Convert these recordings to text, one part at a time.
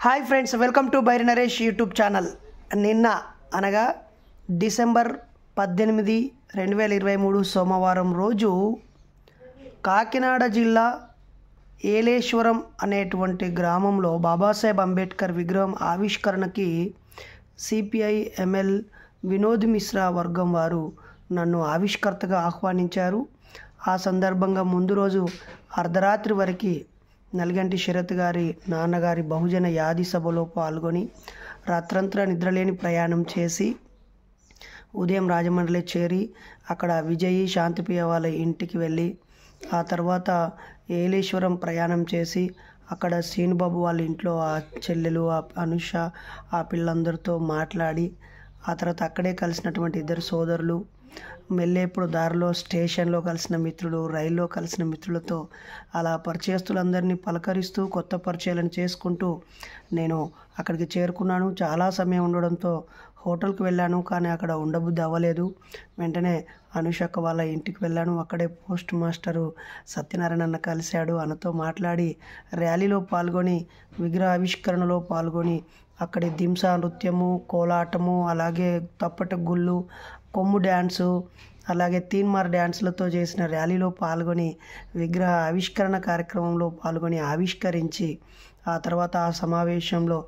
Hi friends, welcome to Bairi Naresh YouTube channel. నిన్న అనగా December 18, 2023 సోమవారం రోజు కాకినాడ జిల్లా ఏలేశ్వరం అనేటువంటి గ్రామంలో బాబాసాహెబ్ అంబేద్కర్ విగ్రహం ఆవిష్కరణకి సిపిఐ ఎంఎల్ వినోద్ మిశ్రా వర్గం వారు నన్ను ఆవిష్కర్తగా ఆహ్వానించారు. ఆ సందర్భంగా ముందు రోజు అర్ధరాత్రి వరకు నల్గంటి శరత్ గారి నాన్నగారి బహుజన యాది సభలో పాల్గొని రాత్రంతా నిద్రలేని ప్రయాణం చేసి ఉదయం రాజమండ్రిలో చేరి అక్కడ విజయి శాంతిప్రియ వాళ్ళ ఇంటికి వెళ్ళి ఆ తర్వాత ఏలేశ్వరం ప్రయాణం చేసి అక్కడ శ్రీనుబాబు వాళ్ళ ఇంట్లో ఆ చెల్లెలు ఆ అనుష ఆ పిల్లలందరితో మాట్లాడి ఆ తర్వాత అక్కడే కలిసినటువంటి ఇద్దరు సోదరులు మెల్లేప్పుడు దారిలో స్టేషన్లో కలిసిన మిత్రులు రైల్లో కలిసిన మిత్రులతో అలా పరిచయస్తులందరినీ పలకరిస్తూ కొత్త పరిచయాలను చేసుకుంటూ నేను అక్కడికి చేరుకున్నాను. చాలా సమయం ఉండడంతో హోటల్కి వెళ్ళాను, కానీ అక్కడ ఉండబుద్ధి అవ్వలేదు. వెంటనే అనుషక్క వాళ్ళ ఇంటికి వెళ్ళాను. అక్కడే పోస్ట్ మాస్టరు సత్యనారాయణ అన్న కలిశాడు. అన్నతో మాట్లాడి ర్యాలీలో పాల్గొని విగ్రహ ఆవిష్కరణలో పాల్గొని అక్కడి దింసా నృత్యము, కోలాటము, అలాగే తప్పట గుళ్ళు, కొమ్ము డ్యాన్సు, అలాగే తీన్మార్ డ్యాన్సులతో చేసిన ర్యాలీలో పాల్గొని విగ్రహ ఆవిష్కరణ కార్యక్రమంలో పాల్గొని ఆవిష్కరించి ఆ తర్వాత ఆ సమావేశంలో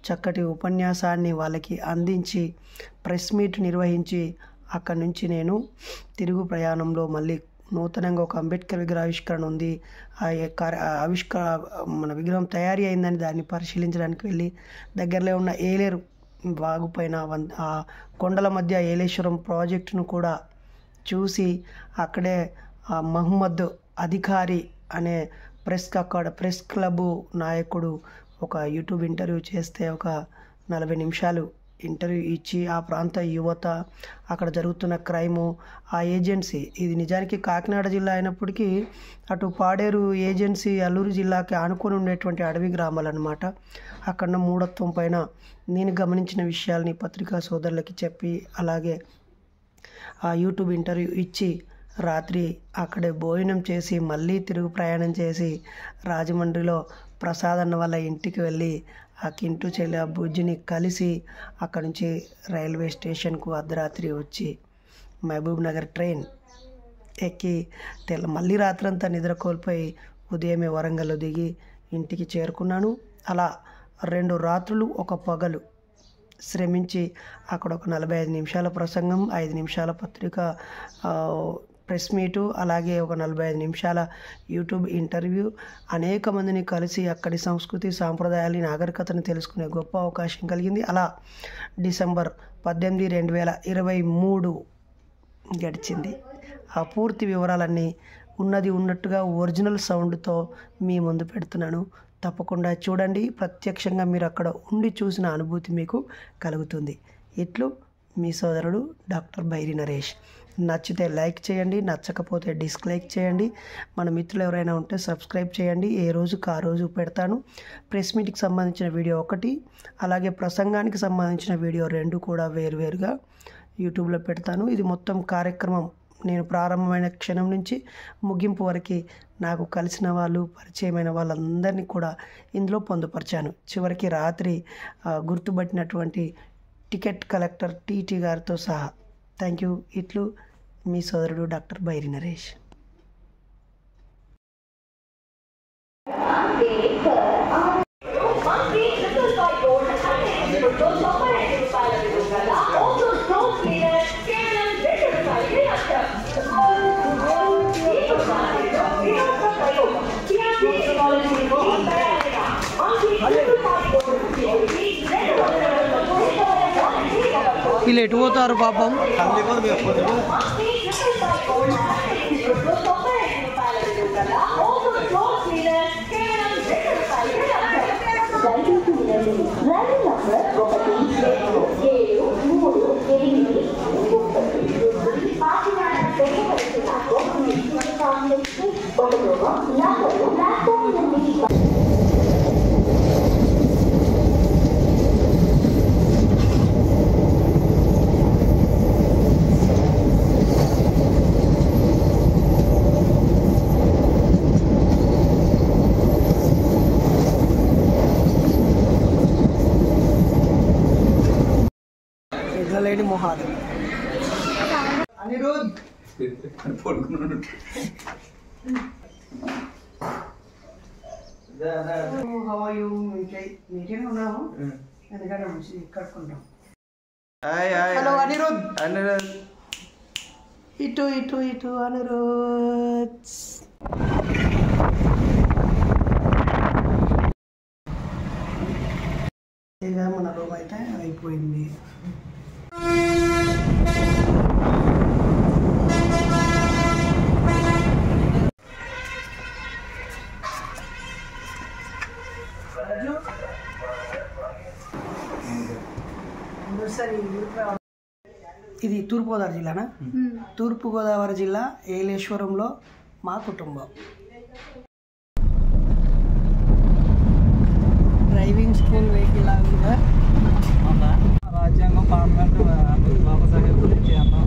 చక్కటి ఉపన్యాసాన్ని వాళ్ళకి అందించి ప్రెస్ మీట్ నిర్వహించి అక్కడి నుంచి నేను తిరుగు ప్రయాణంలో మళ్ళీ నూతనంగా ఒక అంబేద్కర్ విగ్రహ ఆవిష్కరణ ఉంది, మన విగ్రహం తయారీ అయిందని దాన్ని పరిశీలించడానికి వెళ్ళి దగ్గరలో ఉన్న ఏలేరు వాగుపైన ఆ కొండల మధ్య ఏలేశ్వరం ప్రాజెక్టును కూడా చూసి అక్కడే మహమ్మద్ అధికారి అనే ప్రెస్ క్లబ్ నాయకుడు ఒక యూట్యూబ్ ఇంటర్వ్యూ చేస్తే ఒక 40 నిమిషాలు ఇంటర్వ్యూ ఇచ్చి ఆ ప్రాంత యువత అక్కడ జరుగుతున్న క్రైము ఆ ఏజెన్సీ, ఇది నిజానికి కాకినాడ జిల్లా అయినప్పటికీ అటు పాడేరు ఏజెన్సీ అల్లూరు జిల్లాకి ఆనుకొని ఉండేటువంటి అడవి గ్రామాలు అన్నమాట. అక్కడ మూఢత్వం పైన నేను గమనించిన విషయాల్ని పత్రికా సోదరులకి చెప్పి అలాగే ఆ యూట్యూబ్ ఇంటర్వ్యూ ఇచ్చి రాత్రి అక్కడే భోజనం చేసి మళ్ళీ తిరుగు ప్రయాణం చేసి రాజమండ్రిలో ప్రసాద్ అన్న వాళ్ళ ఇంటికి వెళ్ళి ఆ కింటూ చెల్లి ఆ బుజ్జిని కలిసి అక్కడి నుంచి రైల్వే స్టేషన్కు అర్ధరాత్రి వచ్చి మహబూబ్ నగర్ ట్రైన్ ఎక్కి మళ్ళీ రాత్రంతా నిద్ర కోల్పోయి ఉదయమే వరంగల్లో దిగి ఇంటికి చేరుకున్నాను. అలా 2 రాత్రులు ఒక పగలు శ్రమించి అక్కడ ఒక 45 నిమిషాల ప్రసంగం, 5 నిమిషాల పత్రిక ప్రెస్ మీటు, అలాగే ఒక 45 నిమిషాల యూట్యూబ్ ఇంటర్వ్యూ, అనేక మందిని కలిసి అక్కడి సంస్కృతి సాంప్రదాయాలు నాగరికతను తెలుసుకునే గొప్ప అవకాశం కలిగింది. అలా డిసెంబర్ 18, 2023 గడిచింది. ఆ పూర్తి వివరాలన్నీ ఉన్నది ఉన్నట్టుగా ఒరిజినల్ సౌండ్తో మీ ముందు పెడుతున్నాను. తప్పకుండా చూడండి. ప్రత్యక్షంగా మీరు అక్కడ ఉండి చూసిన అనుభూతి మీకు కలుగుతుంది. ఇట్లు మీ సోదరుడు డాక్టర్ బైరి నరేష్. నచ్చితే లైక్ చేయండి, నచ్చకపోతే డిస్లైక్ చేయండి. మన మిత్రులు ఎవరైనా ఉంటే సబ్స్క్రైబ్ చేయండి. ఏ రోజుకి ఆ రోజు పెడతాను. ప్రెస్ మీట్కి సంబంధించిన వీడియో 1, అలాగే ప్రసంగానికి సంబంధించిన వీడియో 2 కూడా వేరువేరుగా యూట్యూబ్లో పెడతాను. ఇది మొత్తం కార్యక్రమం నేను ప్రారంభమైన క్షణం నుంచి ముగింపు వరకు నాకు కలిసిన వాళ్ళు పరిచయమైన వాళ్ళందరినీ కూడా ఇందులో పొందుపరిచాను. చివరికి రాత్రి గుర్తుపట్టినటువంటి టికెట్ కలెక్టర్ టీటీ గారితో సహా. Thank you. ఇట్లు మీ సోదరుడు డాక్టర్ బైరి నరేష్. వీళ్ళు ఎటు పోతారు పాపం? సిగ్గులేని మొహాలు. అనిరుద్ నీకేనే ఉన్నాము, ఎందుకంటే మంచి కట్టుకుంటాం. హలో అనిరుద్, ఇటు ఇటు ఇటు అనిరుద్. ఇక మన రూమ్ అయితే అయిపోయింది. ఇది తూర్పుగోదావరి జిల్లానా? తూర్పుగోదావరి జిల్లా ఏలేశ్వరంలో మా కుటుంబం. డ్రైవింగ్ స్కూల్ వెహికల్ లాగా రాజ్యాంగం పార్లమెంట్ బాబాసాహెబ్ గురించి అన్నాం.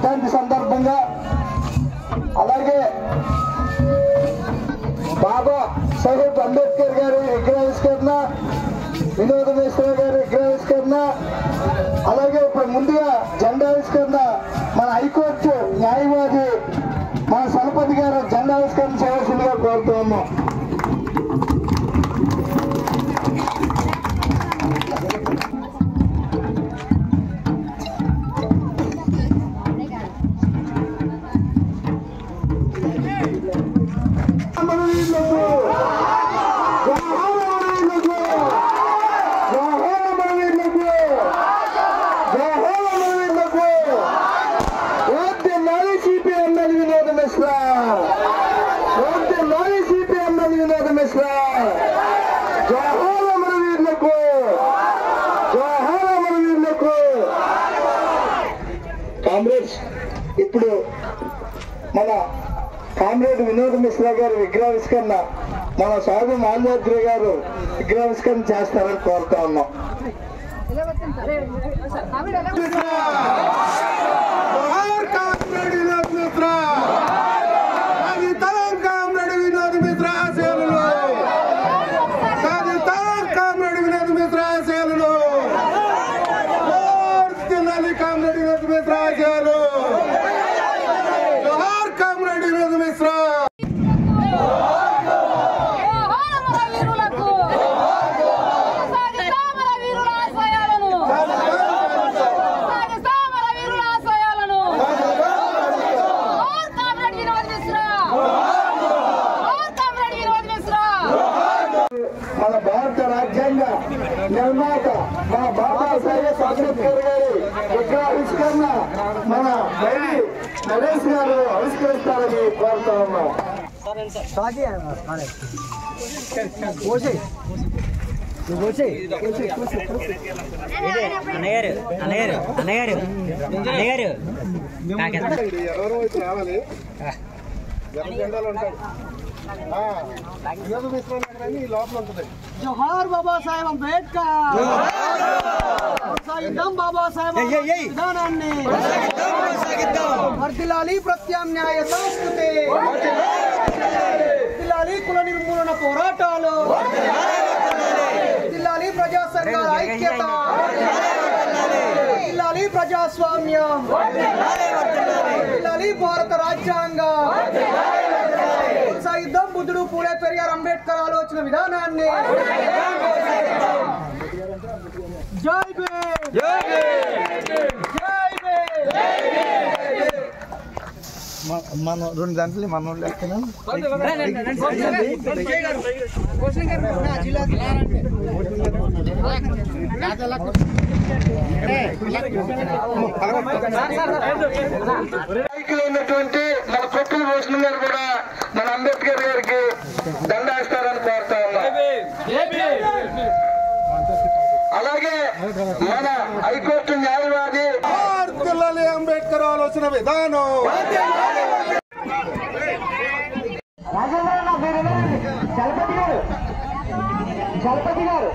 వర్ధంతి సందర్భంగా అలాగే బాబా సాహెబ్ అంబేద్కర్ గారి విగ్రహావిష్కరణ, వినోద్ మిశ్రా గారి విగ్రహావిష్కరణ, అలాగే ఇప్పుడు ముందుగా జెండావిష్కరణ మన హైకోర్టు న్యాయవాది మన సలపతి గారు జెండావిష్కరణ చేయవలసిందిగా కోరుతూ ఉన్నాం. కామ్రేడ్స్, ఇప్పుడు మన కామ్రేడ్ వినోద్ మిశ్రా గారి విగ్రహావిష్కరణ మన సాధు మాల్యాద్రి గారు విగ్రహావిష్కరణ చేస్తారని కోరుతా ఉన్నాం. మన భారత రాజ్యాంగ నిర్మాత మన బాబాసాహెబ్ అంబేద్కర్ గారి విగ్రహావిష్కరణ మన బైరి నరేష్ గారు ఆవిష్కరిస్తారని కోరుతా ఉన్నాం. జోహార్ బాబా సాహెబ్ అంబేద్కర్, కొనసాగిద్దాం బాబా సాహెబ్ విధానాన్ని, వర్ధిల్లాలి ప్రత్యామ్నాయ సంస్కృతి, వర్ధిల్లాలి కుల నిర్మూలన పోరాటాలు, వర్ధిల్లాలి ప్రజా సంఘాల ఐక్యత, వర్ధిల్లాలి ప్రజాస్వామ్యం, వర్ధిల్లాలి భారత రాజ్యాంగం, కొనసాగిద్దాం బుద్ధుడు పూలే పెరియార్ అంబేద్కర్ ఆలోచన విధానాన్ని. జై భీమ్, జై భీమ్. మన 2 గంటలు మన ఉన్నటువంటి మన కొప్పుల భూషణ్ గారు కూడా మన అంబేద్కర్ గారికి దండాస్తారని కోరుతా ఉన్నాం. అలాగే మన హైకోర్టు న్యాయవాది అంబేద్కర్ ఆలోచన విధానం. చలపతి గారు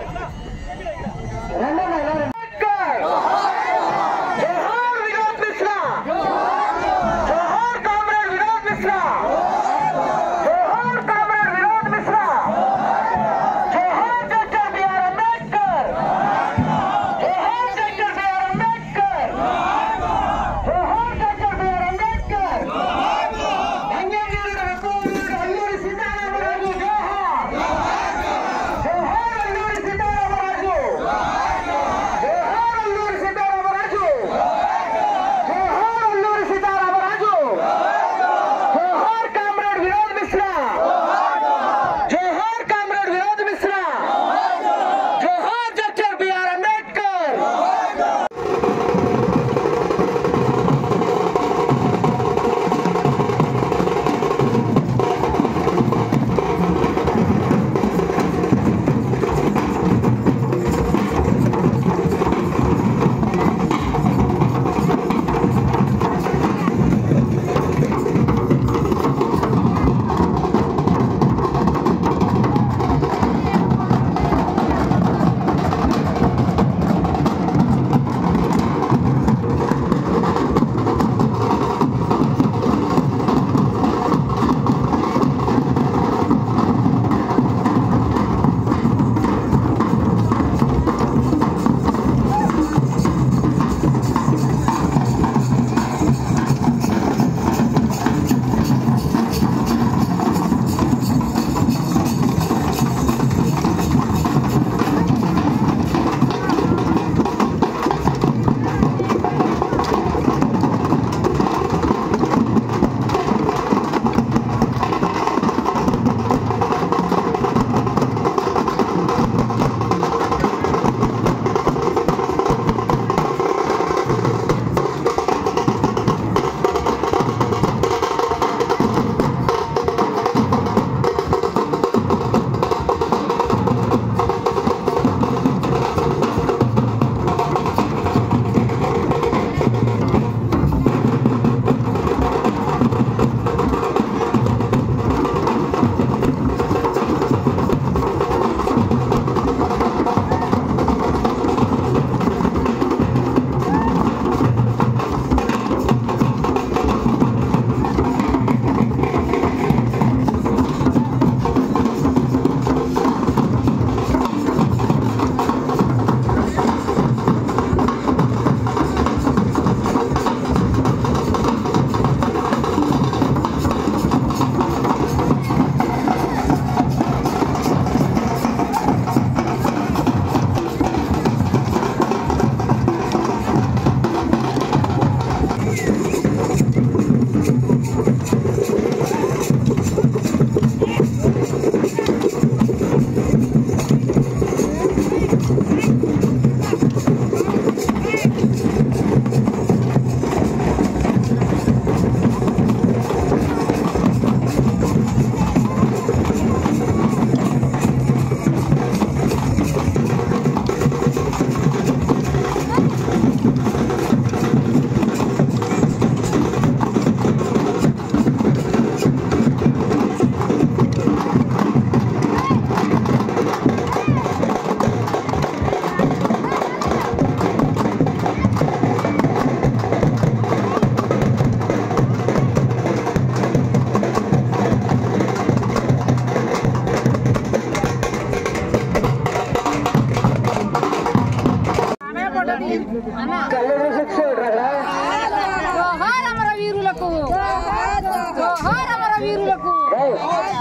వీరులకు జోహార్ అమర వీరులకు జోహార్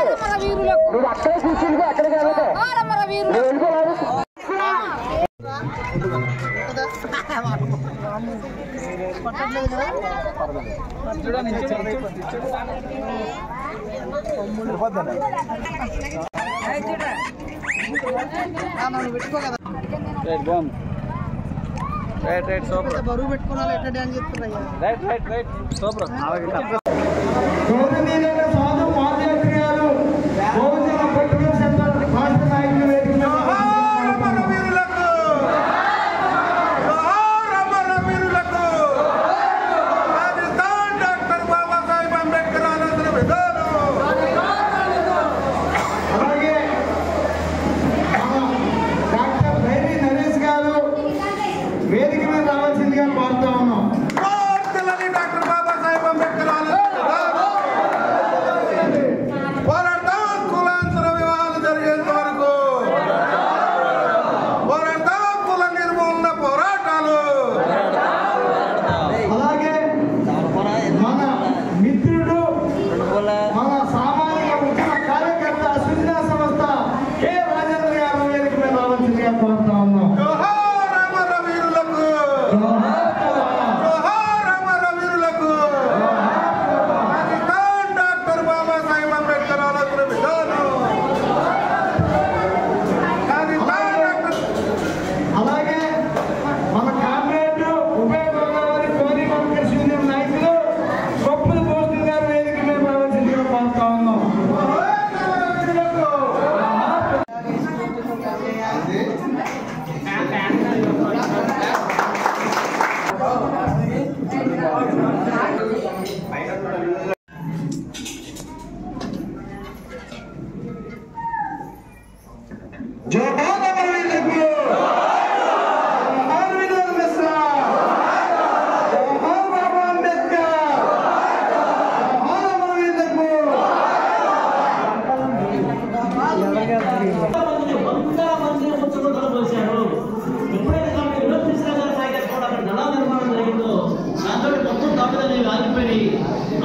అమర వీరులకు జోహార్ అమర వీరులకు బరువు పెట్టుకోవాలి ఎట్లా డ్యాన్స్ చెప్తున్నాయ్యా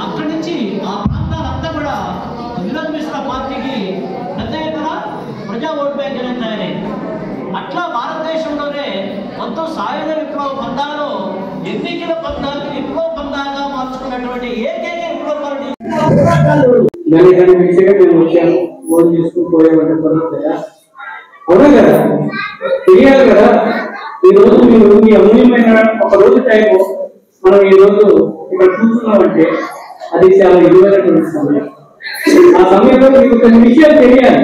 అక్కడి నుంచి ఆ ప్రాంతాలంతా కూడా విలంబిస్తున్న పార్టీకి పెద్ద ఎత్తున ప్రజా ఓట్ బ్యాంక్ అనేది తయారైంది. అట్లా భారతదేశంలోనే మొత్తం సాయుధ విప్లవ పందాలు ఎన్నికల పందాలు విప్లవ పందాలుగా మార్చుకున్నటువంటి ఏకైక విప్లవాలు ఫోన్ చేసుకుని పోయేవాళ్ళు కదా, అవునా కదా, తెలియాలి కదా. ఈ రోజు మీరు మీ అమూల్యమైన ఒక రోజు టైం మనం ఈ రోజు ఇక్కడ కూర్చున్నామంటే అది చాలా విలువైనటువంటి సమయం. ఆ సమయంలో మీకు కొన్ని విషయాలు తెలియాలి.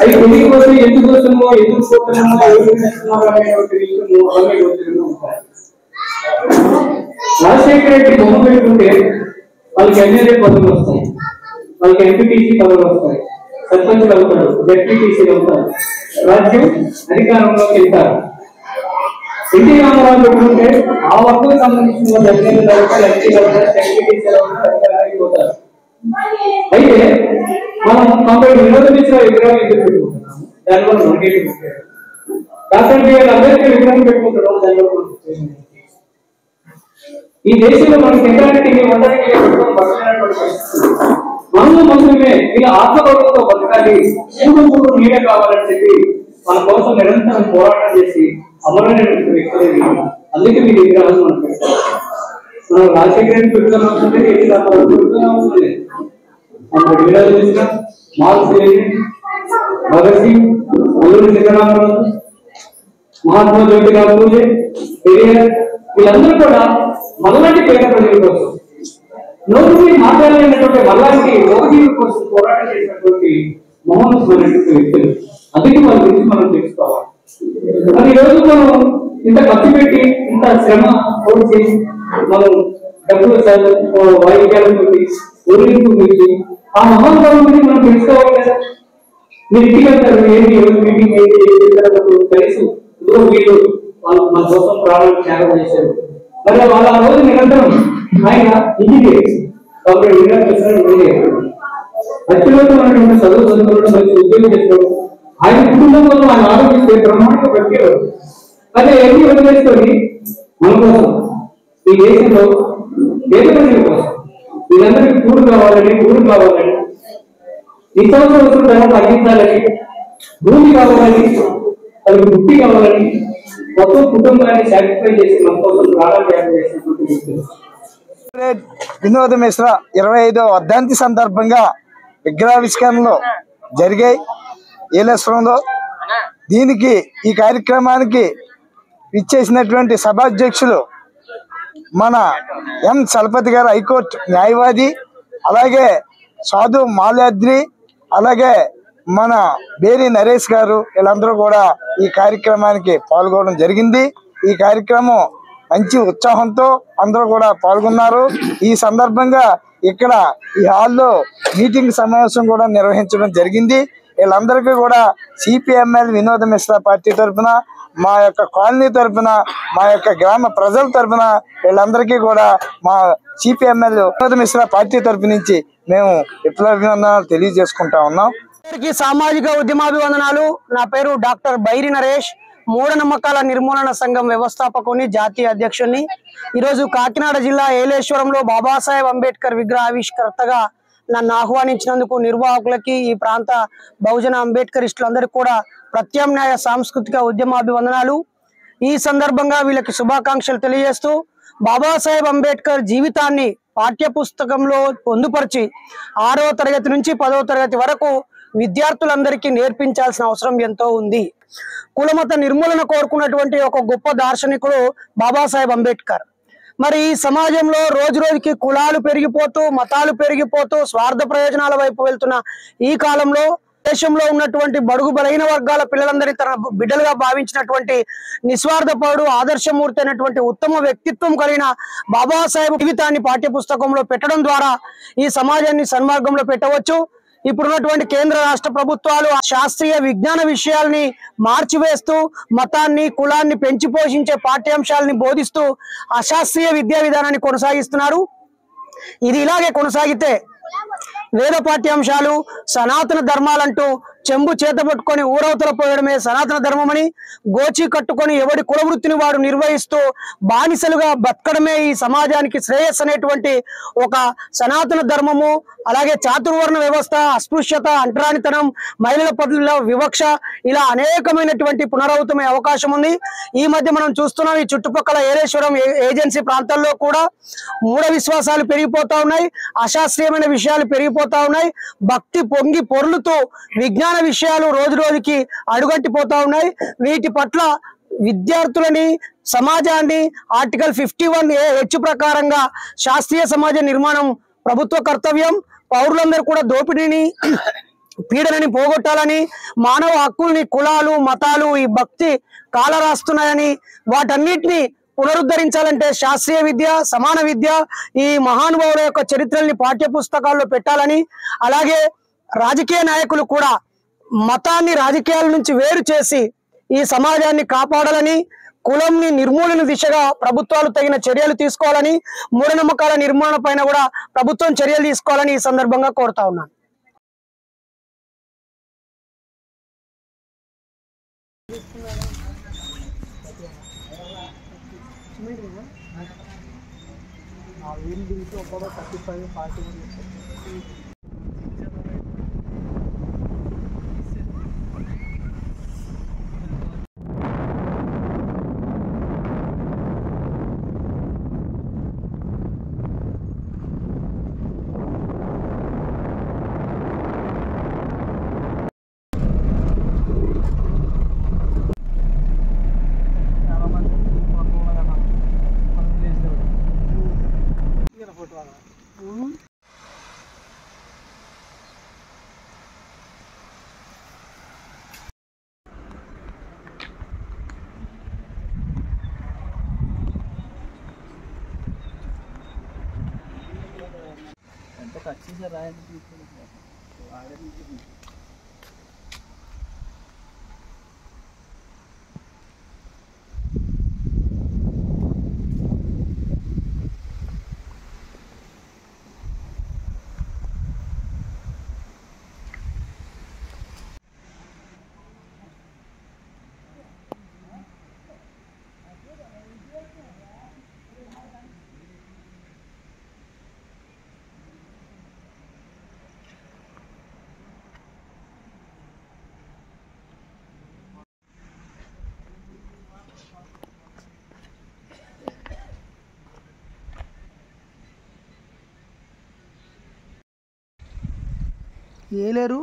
అవి తెలియకపోతే ఎందుకోసమో ఎందుకు పోతున్నామో ఎవరు చేస్తున్నారో అనేటువంటి విషయం సమయంలో ఉంటాయి. రాజశేఖర రెడ్డి బొమ్మ పెట్టుకుంటే వాళ్ళకి ఎమ్మెల్యే పదవులు వస్తాయి, వాళ్ళకి ఎంపీటీసీ పదవులు వస్తాయి, సర్పంచ్లు అవుతారు, జెడ్పీటీసీలు అవుతారు, రాజ్యం అధికారంలోకి వెళ్తారు. ఎన్టీ రామారావు పెట్టుకుంటే ఆ వర్గం సంబంధించిన వాళ్ళు ఎమ్మెల్యేలు అవుతారు, ఎంపీలు అవుతారు, ఎంపీటీసీలు అవుతారు, అధికారానికి పోతారు. అయితే మనం 90 నిరోధించిన విగ్రహం ఎందుకు పెట్టుకుంటున్నాము? దానివల్ల మనకేంటి డాక్టర్ బిఆర్ అంబేద్కర్ విగ్రహం పెట్టుకుంటున్నాం, దానివల్ల ఈ దేశంలో మనకి ఎకరానికి 100 పెట్టుకొని బతకలేనటువంటి పరిస్థితి. మనలో మనమే ఇలా ఆత్మగౌరవంతో బతకాలి, మూడు నీడ కావాలని చెప్పి మన కోసం నిరంతరం పోరాటం చేసి అమరమైనటువంటి వ్యక్తులు. అందుకే మీ విగ్రహాలు మనం పెడతాం. మనం రాజశేఖర రెడ్డి విగ్రహం అవుతుంది, ఎన్ని రకాల విగ్రహం అవుతుంది. మనం విగ్రహాలు చూసిన మార్క్స్ భగత్ సింగ్, అల్లూరి సీతారామరాజు, మహాత్మా జ్యోతిరావు పూలే, పెరియార్, వీళ్ళందరూ కూడా మనలాంటి పేద ప్రజల కోసం, నోటిని మాట్లాడలేనటువంటి మనలాంటి రోగజీవుల కోసం పోరాటం చేసినటువంటి మహోన్నతమైనటువంటి వ్యక్తులు. అందుకే వాళ్ళ గురించి మనం తెలుసుకోవాలి. అది ఈ రోజు మనం ఇంత ఖర్చు పెట్టి ఇంత శ్రమ కోర్చి మనం డబ్బులు వాయిద్యాలతో ఊరికి గురించి ఆ మహోత్సవం గురించి మనం తెలుసుకోవాలి కదా. మీరు ఇంటికి వెళ్తారు, ఏంటి మీటింగ్ ఏంటి తెలుసు, వీళ్ళు వాళ్ళు మన కోసం ప్రాణాలు త్యాగం చేశారు. మరి వాళ్ళ ఆ రోజు నిరంతరం ఆయన ఇంజనీర్ కాబట్టి అత్యున్నతమైనటువంటి చదువు చదువుకోవడం, మంచి ఉద్యోగం చేసుకోవడం, ఆయన కుటుంబం కోసం ఆయన ఆలోచిస్తే బ్రహ్మాండంగా బతికేవారు. అదే ఎన్ని వదిలేసుకొని మన కోసం ఈ దేశంలో పేద ప్రజల కోసం, వీళ్ళందరికీ ఊరు కావాలని నిత్యావసర వస్తువుల ధర తగ్గించాలని, భూమి కావాలని, వాళ్ళకి బుద్ధి కావాలని మొత్తం కుటుంబాన్ని సాక్రిఫై చేసి మన కోసం ప్రాణాలు త్యాగం చేసినటువంటి వ్యక్తులు. వినోద్ మిశ్రా 25వ వర్ధంతి సందర్భంగా విగ్రహావిష్కరణలు జరిగాయి ఏలేశ్వరంలో. దీనికి ఈ కార్యక్రమానికి ఇచ్చేసినటువంటి సభాధ్యక్షులు మన ఎం చలపతి గారు, హైకోర్టు న్యాయవాది, అలాగే సాధు మాల్యాద్రి, అలాగే మన బేరి నరేష్ గారు, వీళ్ళందరూ కూడా ఈ కార్యక్రమానికి పాల్గొనడం జరిగింది. ఈ కార్యక్రమం మంచి ఉత్సాహంతో అందరూ కూడా పాల్గొన్నారు. ఈ సందర్భంగా ఇక్కడ ఈ హాల్లో మీటింగ్ సమావేశం కూడా నిర్వహించడం జరిగింది. వీళ్ళందరికీ కూడా సిపిఎంఎల్ వినోద్ మిశ్రా పార్టీ తరఫున, మా యొక్క కాలనీ తరఫున, మా యొక్క గ్రామ ప్రజల తరఫున వీళ్ళందరికీ కూడా మా సిపిఎంఎల్ వినోద్ మిశ్రా పార్టీ తరఫు నుంచి మేము విప్లవాభివందనాలు తెలియజేసుకుంటా ఉన్నాం. సామాజిక ఉద్యమాభివందనాలు. నా పేరు డాక్టర్ బైరి నరేష్, మూఢనమ్మకాల నిర్మూలన సంఘం వ్యవస్థాపకుని, జాతీయ అధ్యక్షుని. ఈరోజు కాకినాడ జిల్లా ఏలేశ్వరంలో బాబాసాహెబ్ అంబేద్కర్ విగ్రహ ఆవిష్కర్తగా నన్ను ఆహ్వానించినందుకు నిర్వాహకులకి, ఈ ప్రాంత బహుజన అంబేద్కరిస్టులందరికీ కూడా ప్రత్యామ్నాయ సాంస్కృతిక ఉద్యమాభివందనాలు. ఈ సందర్భంగా వీళ్ళకి శుభాకాంక్షలు తెలియజేస్తూ, బాబాసాహెబ్ అంబేద్కర్ జీవితాన్ని పాఠ్య పుస్తకంలో పొందుపరిచి 6వ తరగతి నుంచి 10వ తరగతి వరకు విద్యార్థులందరికీ నేర్పించాల్సిన అవసరం ఎంతో ఉంది. కులమత నిర్మూలన కోరుకున్నటువంటి ఒక గొప్ప దార్శనికుడు బాబాసాహెబ్ అంబేద్కర్. మరి ఈ సమాజంలో రోజు రోజుకి కులాలు పెరిగిపోతూ, మతాలు పెరిగిపోతూ, స్వార్థ ప్రయోజనాల వైపు వెళ్తున్న ఈ కాలంలో దేశంలో ఉన్నటువంటి బడుగు బలహీన వర్గాల పిల్లలందరినీ తన బిడ్డలుగా భావించినటువంటి నిస్వార్థపరుడు, ఆదర్శమూర్తి అయినటువంటి ఉత్తమ వ్యక్తిత్వం కలిగిన బాబాసాహెబ్ జీవితాన్ని పాఠ్య పుస్తకంలో పెట్టడం ద్వారా ఈ సమాజాన్ని సన్మార్గంలో పెట్టవచ్చు. ఇప్పుడున్నటువంటి కేంద్ర రాష్ట్ర ప్రభుత్వాలు శాస్త్రీయ విజ్ఞాన విషయాల్ని మార్చివేస్తూ, మతాన్ని, కులాన్ని పెంచి పోషించే పాఠ్యాంశాలని బోధిస్తూ అశాస్త్రీయ విద్యా విధానాన్ని కొనసాగిస్తున్నారు. ఇది ఇలాగే కొనసాగితే వేద పాఠ్యాంశాలు, సనాతన ధర్మాలంటూ చెంబు చేత పట్టుకొని ఊరవతల పోయడమే సనాతన ధర్మమని, గోచి కట్టుకొని ఎవడి కులవృత్తిని వాడు నిర్వహిస్తూ బానిసలుగా బతకడమే ఈ సమాజానికి శ్రేయస్సు అనేటువంటి ఒక సనాతన ధర్మము, అలాగే చాతుర్వర్ణ వ్యవస్థ, అస్పృశ్యత, అంటరానితనం, మహిళల పట్ల వివక్ష, ఇలా అనేకమైనటువంటి పునరావృతమయ్యే అవకాశం ఉంది. ఈ మధ్య మనం చూస్తున్నాం, ఈ చుట్టుపక్కల ఏలేశ్వరం ఏజెన్సీ ప్రాంతాల్లో కూడా మూఢ విశ్వాసాలు పెరిగిపోతా ఉన్నాయి, అశాస్త్రీయమైన విషయాలు పెరిగిపోతా ఉన్నాయి, భక్తి పొంగి పొర్లుతూ విజ్ఞాన విషయాలు రోజు రోజుకి అడుగంటిపోతా ఉన్నాయి. వీటి పట్ల విద్యార్థులని, సమాజాన్ని ఆర్టికల్ 51A ప్రకారంగా శాస్త్రీయ సమాజ నిర్మాణం ప్రభుత్వ కర్తవ్యం. పౌరులందరూ కూడా దోపిడీని, పీడనని పోగొట్టాలని, మానవ హక్కుల్ని కులాలు, మతాలు, ఈ భక్తి కాలరాస్తున్నాయని, వాటన్నిటిని పునరుద్ధరించాలంటే శాస్త్రీయ విద్య, సమాన విద్య, ఈ మహానుభావుల యొక్క చరిత్రల్ని పాఠ్య పుస్తకాల్లో పెట్టాలని, అలాగే రాజకీయ నాయకులు కూడా మతాన్ని రాజకీయాల నుంచి వేరు చేసి ఈ సమాజాన్ని కాపాడాలని, కులంని నిర్మూలన దిశగా ప్రభుత్వాలు తగిన చర్యలు తీసుకోవాలని, మూఢనమ్మకాల నిర్మూలన పైన కూడా ప్రభుత్వం చర్యలు తీసుకోవాలని ఈ సందర్భంగా కోరుతా ఉన్నాను. ఏలేరు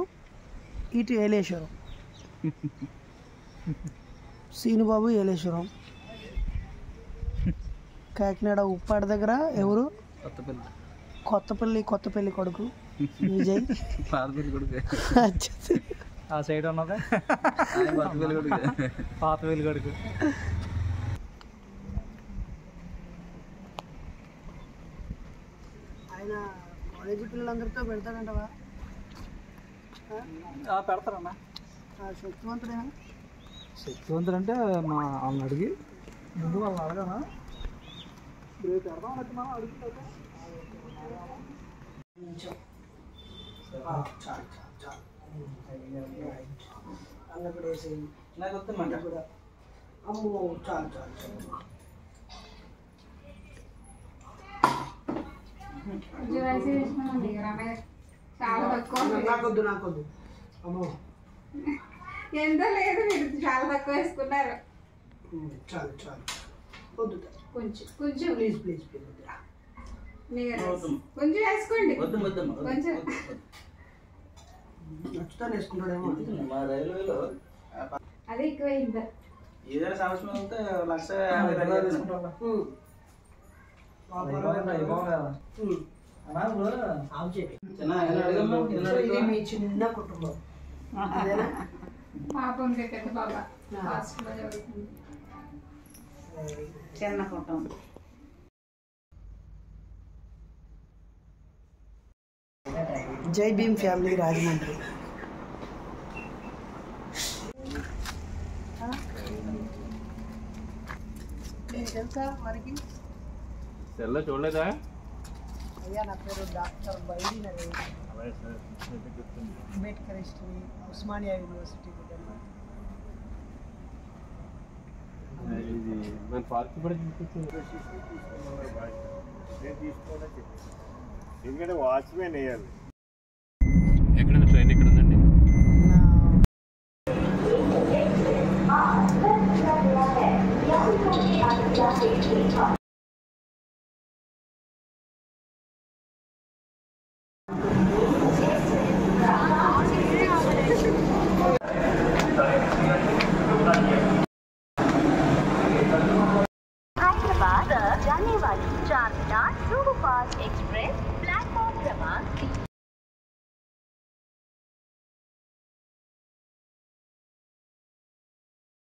ఇటు ఏలేశ్వరం, సీనుబాబు ఏలేశ్వరం. కాకినాడ ఉప్పాడ దగ్గర ఎవరు? కొత్తపల్లి కొడుకు విజయ్. ఆ సైడ్ ఉన్నది పాత వెలుగు కొడుకు. ఆయన కాలేజీ పిల్లలందరితో పెడతాడంటవా? పెడతారన్నా. శక్తివంతుడేనా? శక్తివంతుడు అంటే మా వాళ్ళని అడిగి ముందు వాళ్ళని అడగనా రేపు పెడదాం అనుకున్నా అడుగుతా. అలా కూడా వేసేయి. నాకు వస్తుందంట కూడా అమ్మో చాలు చాలు చాలు. నాకొద్దు నాకొద్దు. అమ్మో ఎంత లేదు, మీరు చాలా తక్కువ వేసుకున్నారు. చాలు చాలు వద్దు. కొంచెం కొంచెం ప్లీజ్ ప్లీజ్ ప్లీజ్ కొంచెం వేసుకోండి. కొంచెం నచ్చుతాను వేసుకుంటాడేమో. అదే ఎక్కువైందా? ఏదైనా సంవత్సరం అయితే 1,50,000 తీసుకుంటా. ఇది మీ చిన్న కుటుంబం. పాపం పెద్ద బాబా చిన్న కుటుంబం. జై భీమ్ ఫ్యామిలీ రాజమండ్రి. తెలుసా మరికి? చూడలేదా? అయ్యా నా పేరు doctor Baidi Naresh, Ambedkar history, Osmania university. ఎందుకంటే వాచ్మెన్ వేయాలి. ఎక్కడ ట్రైన్ ఎక్కడ ఉందండి? हैदराबाद जाने वाली चारमीनार सुपरफास्ट एक्सप्रेस प्लेटफॉर्म क्रमांक